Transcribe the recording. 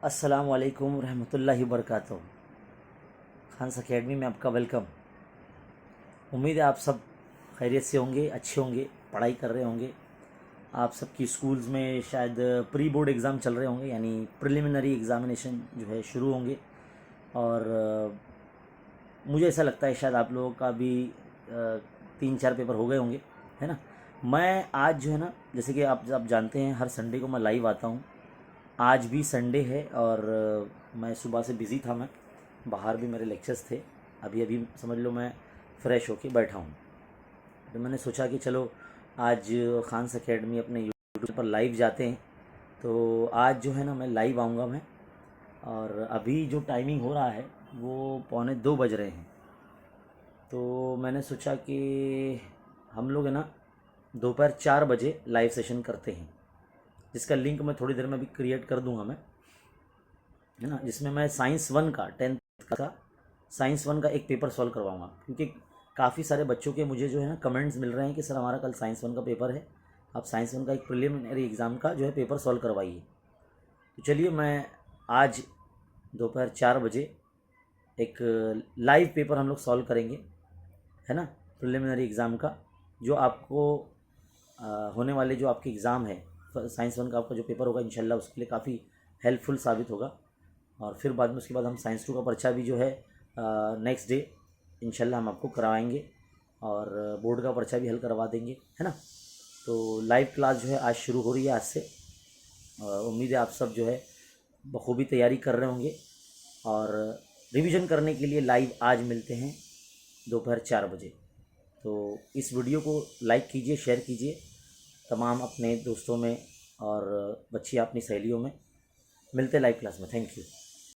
अस्सलामुअलैकुम रहमतुल्लाहि वबरकातुहू। खान्स अकेडमी में आपका वेलकम। उम्मीद है आप सब खैरियत से होंगे, अच्छे होंगे, पढ़ाई कर रहे होंगे। आप सबकी स्कूल्स में शायद प्री बोर्ड एग्ज़ाम चल रहे होंगे, यानी प्रिलिमिनरी एग्ज़ामिनेशन जो है शुरू होंगे। और मुझे ऐसा लगता है शायद आप लोगों का भी 3-4 पेपर हो गए होंगे, है ना। मैं आज जो है ना, जैसे कि आप जानते हैं हर संडे को मैं लाइव आता हूँ। आज भी संडे है और मैं सुबह से बिज़ी था। मैं बाहर भी मेरे लेक्चर्स थे। अभी अभी समझ लो मैं फ़्रेश होके बैठा हूँ, तो मैंने सोचा कि चलो आज खान्स अकेडमी अपने यूट्यूब पर लाइव जाते हैं। तो आज जो है ना मैं लाइव आऊँगा मैं। और अभी जो टाइमिंग हो रहा है वो 1:45 बज रहे हैं। तो मैंने सोचा कि हम लोग है ना दोपहर 4 बजे लाइव सेशन करते हैं, जिसका लिंक मैं थोड़ी देर में भी क्रिएट कर दूंगा मैं, है ना। जिसमें मैं साइंस 1 का 10th का साइंस 1 का एक पेपर सॉल्व करवाऊंगा, क्योंकि काफ़ी सारे बच्चों के मुझे जो है ना कमेंट्स मिल रहे हैं कि सर हमारा कल साइंस 1 का पेपर है, आप साइंस 1 का एक प्रिलिमिनरी एग्ज़ाम का जो है पेपर सॉल्व करवाइए। तो चलिए मैं आज दोपहर 4 बजे एक लाइव पेपर हम लोग सॉल्व करेंगे, है ना, प्रिलिमिनरी एग्ज़ाम का। जो आपको होने वाले जो आपके एग्ज़ाम है साइंस 1 का, आपका जो पेपर होगा इंशाल्लाह उसके लिए काफ़ी हेल्पफुल साबित होगा। और फिर बाद में उसके बाद हम साइंस 2 का पर्चा भी जो है नेक्स्ट डे इंशाल्लाह हम आपको करवाएंगे, और बोर्ड का पर्चा भी हल करवा देंगे, है ना। तो लाइव क्लास जो है आज शुरू हो रही है आज से। उम्मीद है आप सब जो है बखूबी तैयारी कर रहे होंगे, और रिवीजन करने के लिए लाइव आज मिलते हैं दोपहर 4 बजे। तो इस वीडियो को लाइक कीजिए, शेयर कीजिए तमाम अपने दोस्तों में, और बच्चियाँ अपनी सहेलियों में। मिलते लाइव क्लास में। Thank you.